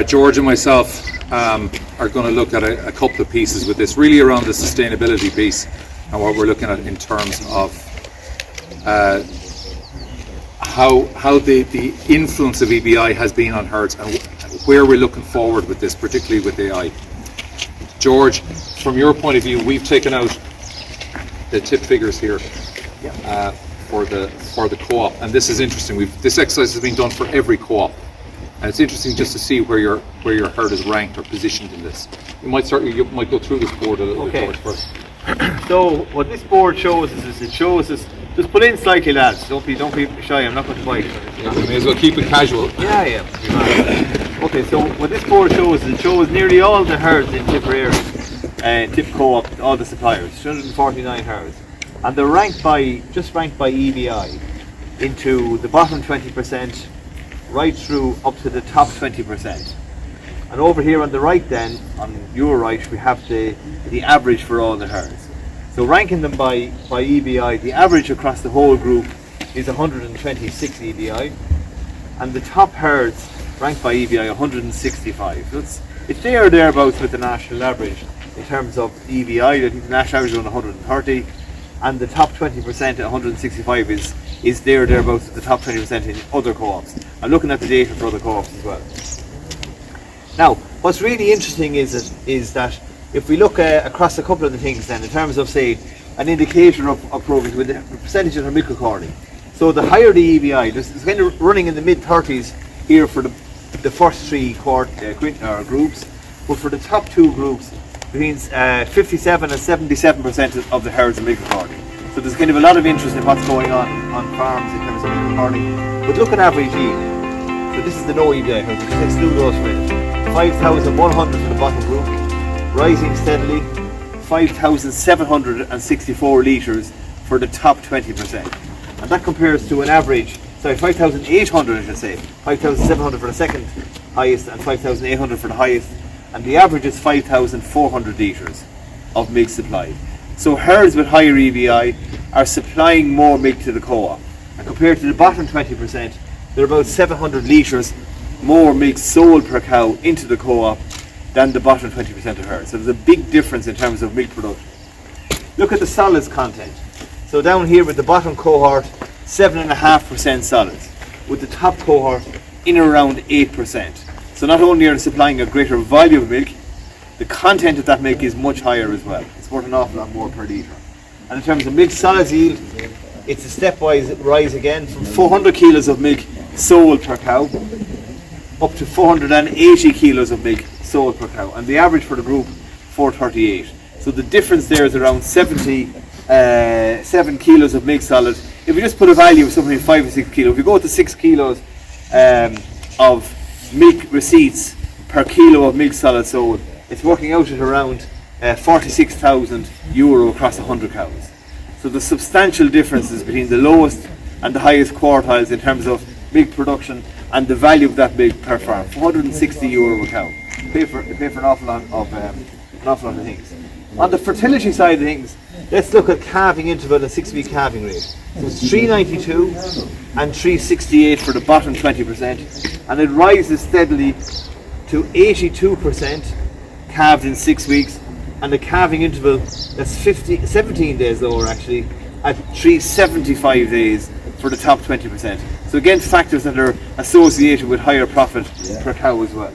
George and myself are going to look at a couple of pieces with this, really around the sustainability piece and what we're looking at in terms of how the influence of EBI has been on herds and where we're looking forward with this, particularly with AI. George, from your point of view, we've taken out the tip figures here for the co-op, and this is interesting. This exercise has been done for every co-op, and it's interesting just to see where your herd is ranked or positioned in this. You might go through this board a little bit, George, first. So what this board shows is it shows us, just put in slightly, lads. Don't be shy. I'm not going to bite. Yeah, we may as well keep it casual. Yeah. Okay, so what this board shows is it shows nearly all the herds in Tipperary, Tip Co-op, all the suppliers, 249 herds, and they're ranked by EBI into the bottom 20%, right through up to the top 20%. And over here on the right, then on your right, we have the average for all the herds. So ranking them by EBI, the average across the whole group is 126 EBI, and the top herds ranked by EBI 165. So it's there or thereabouts with the national average in terms of EBI. I think the national average is around 130, and the top 20% at 165 is there or thereabouts with the top 20% in other co-ops. I'm looking at the data for other co-ops as well. Now, what's really interesting is that if we look across a couple of the things then, in terms of, say, an indicator of progress with the percentage of milk recording. So the higher the EBI, it's kind of running in the mid-30s here for the first three groups, but for the top two groups, between 57 and 77% of the herds are milk recording. So there's kind of a lot of interest in what's going on farms in terms of milk recording. But look at average yield. So this is the no EBI herd, just exclude those for it. 5,100 for the bottom group, rising steadily, 5,764 litres for the top 20%. And that compares to an average, 5,800 I should say, 5,700 for the second highest and 5,800 for the highest, and the average is 5,400 litres of milk supply. So herds with higher EBI are supplying more milk to the co-op, and compared to the bottom 20%, they're about 700 litres more milk sold per cow into the co-op than the bottom 20% of herds. So there's a big difference in terms of milk production. Look at the solids content. So down here with the bottom cohort, 7.5% solids, with the top cohort in around 8%. So not only are they supplying a greater volume of milk, the content of that milk is much higher as well. It's worth an awful lot more per litre. And in terms of milk solids yield, it's a stepwise rise again from 400 kilos of milk sold per cow up to 480 kilos of milk sold per cow, and the average for the group 438. So the difference there is around 77 kilos of milk solid. If you just put a value of something 5 or 6 kilos, if you go to 6 kilos of milk receipts per kilo of milk solid sold, it's working out at around €46,000 across 100 cows. So the substantial differences between the lowest and the highest quartiles in terms of milk production and the value of that milk per farm, €460 a cow. Pay for an awful lot of things. On the fertility side of things, let's look at calving interval and 6-week calving rate. So it's 392 and 368 for the bottom 20%, and it rises steadily to 82% calved in 6 weeks, and the calving interval that's 17 days lower actually at 375 days for the top 20%. So again, factors that are associated with higher profit per cow as well.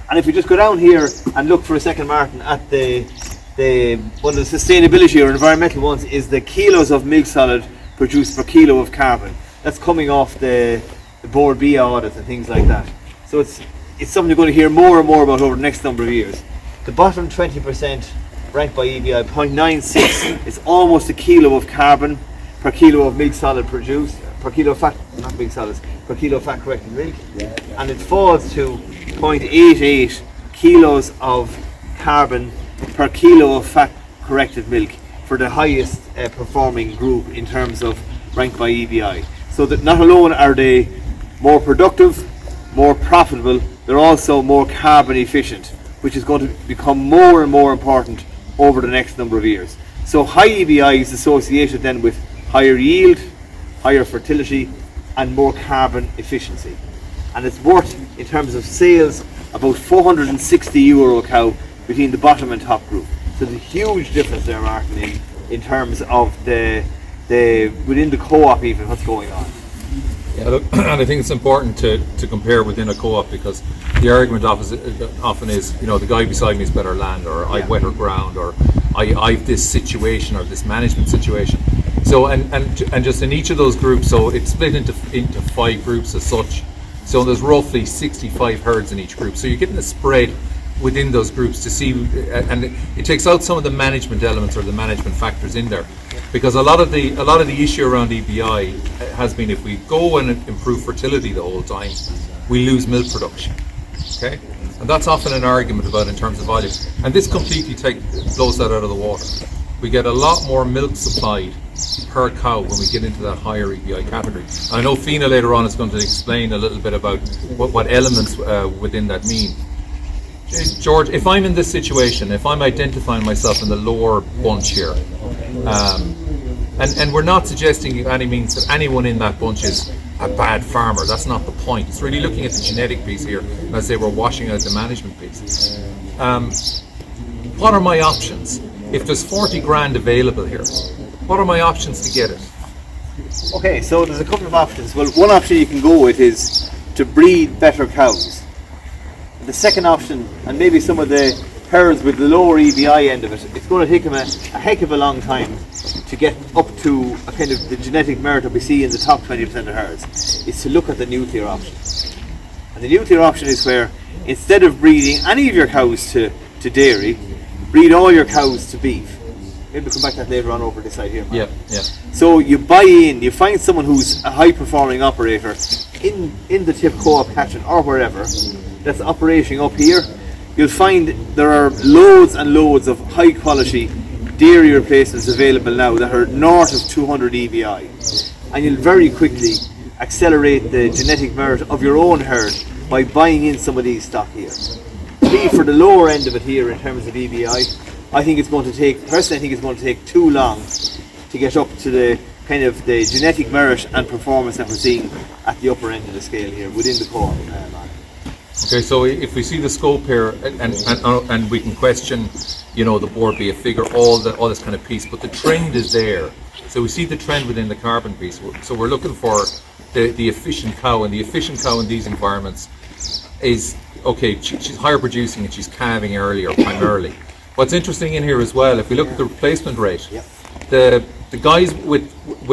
And if we just go down here and look for a second, Martin, at the one of the sustainability or environmental ones is the kilos of milk solid produced per kilo of carbon. That's coming off the Board B audits and things like that. So it's something you're going to hear more and more about over the next number of years. The bottom 20% ranked by EBI 0.96 is almost a kilo of carbon per kilo of milk solid produced, per kilo of fat, not milk solids, per kilo of fat corrected milk, and it falls to 0.88 kilos of carbon per kilo of fat corrected milk for the highest performing group in terms of ranked by EBI. So that not alone are they more productive, more profitable, they're also more carbon efficient, which is going to become more and more important over the next number of years. So high EBI is associated then with higher yield, higher fertility and more carbon efficiency. And it's worth in terms of sales, about €460 a cow between the bottom and top group. So there's a huge difference there, Martin, in terms of the within the co-op even what's going on. Yeah, look, and I think it's important to compare within a co-op, because the argument often is, the guy beside me is better land, or I've wetter ground, or I've this situation or this management situation. So and just in each of those groups, so it's split into 5 groups as such. So there's roughly 65 herds in each group. So you're getting a spread within those groups to see, and it takes out some of the management elements or the management factors in there, because a lot of the issue around EBI has been, if we go and improve fertility the whole time, we lose milk production. Okay, and that's often an argument about in terms of volume, and this completely blows that out of the water. We get a lot more milk supplied per cow when we get into that higher EBI category. I know Fiona later on is going to explain a little bit about what elements within that mean. George, if I'm in this situation, if I'm identifying myself in the lower bunch here, and we're not suggesting by any means that anyone in that bunch is a bad farmer, that's not the point. It's really looking at the genetic piece here, as they were washing out the management piece. What are my options? If there's 40 grand available here, what are my options to get it? Okay, so there's a couple of options. Well, one option you can go with is to breed better cows. The second option, and maybe some of the herds with the lower EBI end of it, it's going to take them a heck of a long time to get up to a kind of the genetic merit that we see in the top 20% of herds, is to look at the nuclear option. And the nuclear option is where, instead of breeding any of your cows to dairy, breed all your cows to beef. Maybe we'll come back to that later on over this side here, Mark. Yeah. So you buy in, you find someone who's a high performing operator in the Tip Co-op catchment or wherever that's operating up here. You'll find there are loads and loads of high quality dairy replacements available now that are north of 200 EBI, and you'll very quickly accelerate the genetic merit of your own herd by buying in some of these stock here. For the lower end of it here in terms of EBI, I think it's going to take too long to get up to the kind of the genetic merit and performance that we're seeing at the upper end of the scale here within the co-op. Okay, so if we see the scope here, and we can question, the board be a figure, all this kind of piece, but the trend is there. So we see the trend within the carbon piece. So we're looking for the efficient cow, and the efficient cow in these environments is, okay, she's higher producing and she's calving earlier primarily. What's interesting in here as well, if we look at the replacement rate, the guys with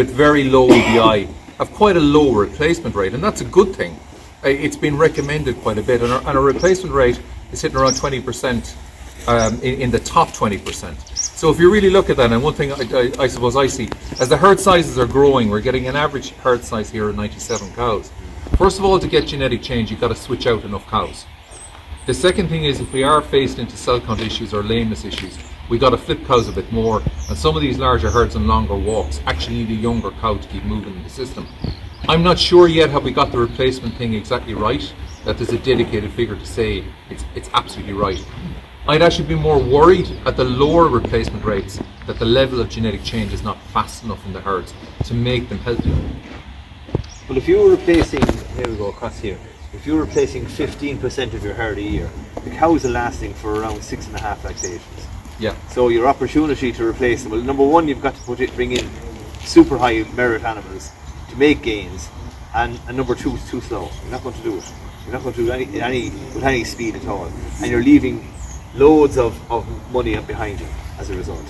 very low EBI have quite a low replacement rate, and that's a good thing. It's been recommended quite a bit, and our replacement rate is hitting around 20% in the top 20%. So if you really look at that, and one thing I suppose I see, as the herd sizes are growing, we're getting an average herd size here of 97 cows. First of all, to get genetic change, you've got to switch out enough cows. The second thing is, if we are faced into cell count issues or lameness issues, we got to flip cows a bit more, and some of these larger herds and longer walks actually need a younger cow to keep moving in the system. I'm not sure yet have we got the replacement thing exactly right, that there's a dedicated figure to say it's absolutely right. I'd actually be more worried at the lower replacement rates that the level of genetic change is not fast enough in the herds to make them healthier. Well, if you're replacing, here we go across here, if you're replacing 15% of your herd a year, the cows are lasting for around 6.5 lactations. Yeah. So your opportunity to replace them, well, number one, you've got to bring in super high merit animals to make gains, and number two, it's too slow. You're not going to do it. You're not going to do any with any speed at all, and you're leaving loads of money behind you as a result.